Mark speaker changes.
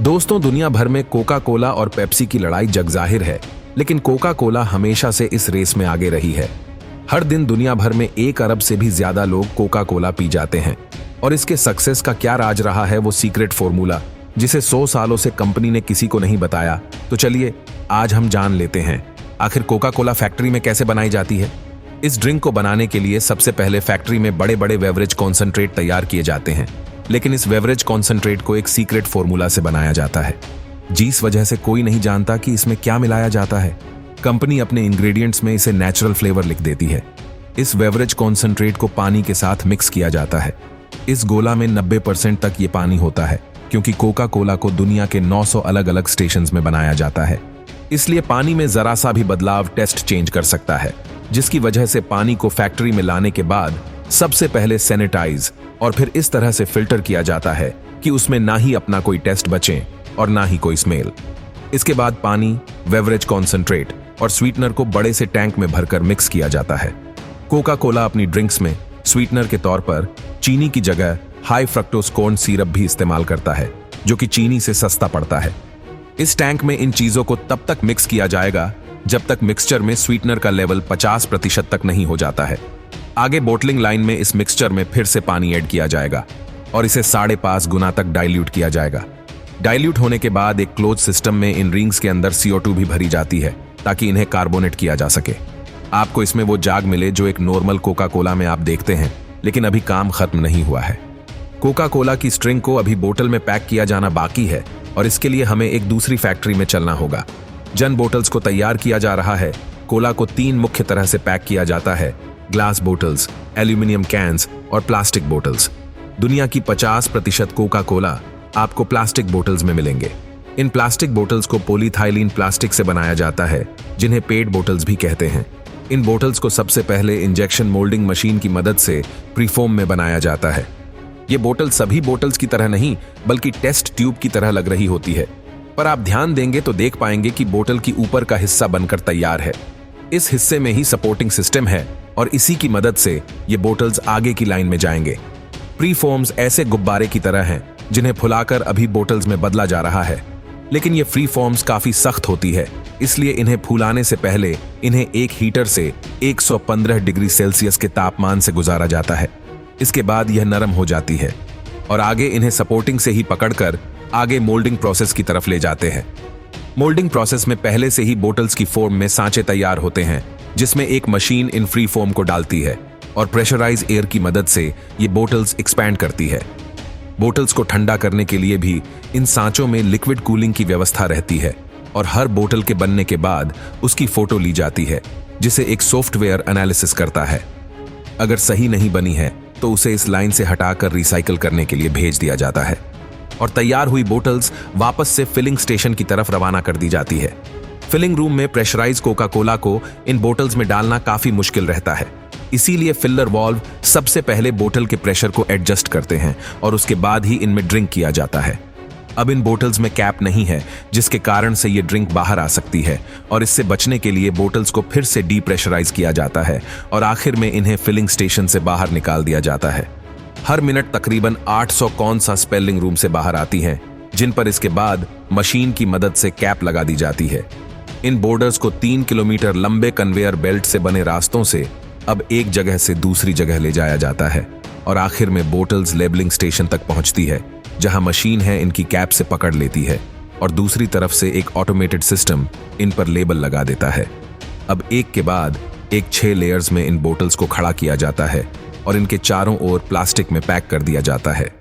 Speaker 1: दोस्तों, दुनिया भर में कोका कोला और पेप्सी की लड़ाई जगजाहिर है, लेकिन कोका कोला हमेशा से इस रेस में आगे रही है। हर दिन दुनिया भर में 1 अरब से भी ज्यादा लोग कोका कोला पी जाते हैं। और इसके सक्सेस का क्या राज रहा है, वो सीक्रेट फॉर्मूला जिसे 100 सालों से कंपनी ने किसी को नहीं बताया। तो चलिए आज हम जान लेते हैं आखिर कोका कोला फैक्ट्री में कैसे बनाई जाती है। इस ड्रिंक को बनाने के लिए सबसे पहले फैक्ट्री में बड़े बड़े बेवरेज कॉन्सेंट्रेट तैयार किए जाते हैं, लेकिन इस बेवरेज कॉन्सेंट्रेट को एक सीक्रेट फॉर्मूला से बनाया जाता है, जिस वजह से कोई नहीं जानता कि इसमें क्या मिलाया जाता है। कंपनी अपने इंग्रेडिएंट्स में इसे नेचुरल फ्लेवर लिख देती है। इस बेवरेज कॉन्सेंट्रेट को पानी के साथ मिक्स किया जाता है। इस गोला में 90% तक ये पानी होता है, क्योंकि कोका कोला को दुनिया के 900 अलग अलग स्टेशंस में बनाया जाता है। इसलिए पानी में जरा सा भी बदलाव टेस्ट चेंज कर सकता है, जिसकी वजह से पानी को फैक्ट्री में लाने के बाद सबसे पहले सैनिटाइज और फिर इस तरह से फिल्टर किया जाता है कि उसमें ना ही अपना कोई टेस्ट बचे और ना ही कोई स्मेल। इसके बाद पानी, बेवरेज कॉन्सेंट्रेट और स्वीटनर को बड़े से टैंक में भरकर मिक्स किया जाता है। कोका कोला अपनी ड्रिंक्स में स्वीटनर के तौर पर चीनी की जगह हाई फ्रक्टोज कॉर्न सिरप भी इस्तेमाल करता है, जो कि चीनी से सस्ता पड़ता है। इस टैंक में इन चीजों को तब तक मिक्स किया जाएगा जब तक मिक्सचर में स्वीटनर का लेवल 50% तक नहीं हो जाता है। आगे बोटलिंग लाइन में इस मिक्सचर में फिर से पानी ऐड किया जाएगा और इसे 5.5 गुना तक डाइल्यूट किया जाएगा। डाइल्यूट होने के बाद एक क्लोज सिस्टम में इन रिंग्स के अंदर CO2 भी भरी जाती है, ताकि इन्हें कार्बोनेट किया जा सके। आपको इसमें वो जाग मिले जो एक नॉर्मल कोका कोला में आप देखते हैं, लेकिन अभी काम खत्म नहीं हुआ है। कोका कोला की स्ट्रिंग को अभी बोतल में पैक किया जाना बाकी है, और इसके लिए हमें एक दूसरी फैक्ट्री में चलना होगा। जन बोटल्स को तैयार किया जा रहा है। कोला को 3 मुख्य तरह से पैक किया जाता है: ग्लास बोटल्स, एल्यूमिनियम कैंस और प्लास्टिक बोटल्स। दुनिया की 50% कोका कोला आपको प्लास्टिक बोटल्स में मिलेंगे। इन प्लास्टिक बोटल्स को पॉलीथाइलीन प्लास्टिक से बनाया जाता है, जिन्हें पेट बोटल्स भी कहते हैं। इन बोटल्स को सबसे पहले इंजेक्शन मोल्डिंग मशीन की मदद से प्रीफोम में बनाया जाता है। ये बोतल सभी बोटल्स की तरह नहीं, बल्कि टेस्ट ट्यूब की तरह लग रही होती है, पर आप ध्यान देंगे तो देख पाएंगे कि बोतल की ऊपर का हिस्सा बनकर तैयार है। इस हिस्से में ही सपोर्टिंग सिस्टम है और इसी की मदद से ये बोटल्स आगे की लाइन में जाएंगे। प्रीफॉर्म्स ऐसे गुब्बारे की तरह हैं, जिन्हें फुलाकर अभी बोटल्स में बदला जा रहा है, लेकिन ये फ्री फॉर्म्स काफी सख्त होती है, इसलिए इन्हें फूलाने से पहले इन्हें एक हीटर से 115 डिग्री सेल्सियस के तापमान से गुजारा जाता है। इसके बाद यह नरम हो जाती है और आगे इन्हें सपोर्टिंग से ही पकड़कर आगे मोल्डिंग प्रोसेस की तरफ ले जाते हैं। मोल्डिंग प्रोसेस में पहले से ही बोटल्स की फॉर्म में सांचे तैयार होते हैं, जिसमें एक मशीन इन फ्री फॉर्म को डालती है और प्रेशराइज एयर की मदद से ये बोटल्स एक्सपैंड करती है। बोटल्स को ठंडा करने के लिए भी इन सांचों में लिक्विड कूलिंग की व्यवस्था रहती है और हर बोतल के बनने के बाद उसकी फोटो ली जाती है, जिसे एक सॉफ्टवेयर एनालिसिस करता है। अगर सही नहीं बनी है तो उसे इस लाइन से हटाकर रिसाइकल करने के लिए भेज दिया जाता है और तैयार हुई बोटल्स वापस से फिलिंग स्टेशन की तरफ रवाना कर दी जाती है। फिलिंग रूम में प्रेशराइज कोका कोला को इन बोटल्स में डालना काफी मुश्किल रहता है, इसीलिए फिलर वाल्व सबसे पहले बोतल के प्रेशर को एडजस्ट करते हैं और उसके बाद ही इनमें ड्रिंक किया जाता है। अब इन बोटल्स में कैप नहीं है, जिसके कारण से ये ड्रिंक बाहर आ सकती है, और इससे बचने के लिए बोटल्स को फिर से डीप्रेशराइज किया जाता है और आखिर में इन्हें फिलिंग स्टेशन से बाहर निकाल दिया जाता है। हर मिनट तकरीबन 800 कौन सा स्पेलिंग रूम से बाहर आती हैं, जिन पर इसके बाद मशीन की मदद से कैप लगा दी जाती है। इन बोर्डर्स को 3 किलोमीटर लंबे कन्वेयर बेल्ट से बने रास्तों से अब एक जगह से दूसरी जगह ले जाया जाता है और आखिर में बोटल्स लेबलिंग स्टेशन तक पहुंचती है, जहां मशीन है इनकी कैप से पकड़ लेती है और दूसरी तरफ से एक ऑटोमेटेड सिस्टम इन पर लेबल लगा देता है। अब एक के बाद एक 6 लेयर्स में इन बोटल्स को खड़ा किया जाता है और इनके चारों ओर प्लास्टिक में पैक कर दिया जाता है।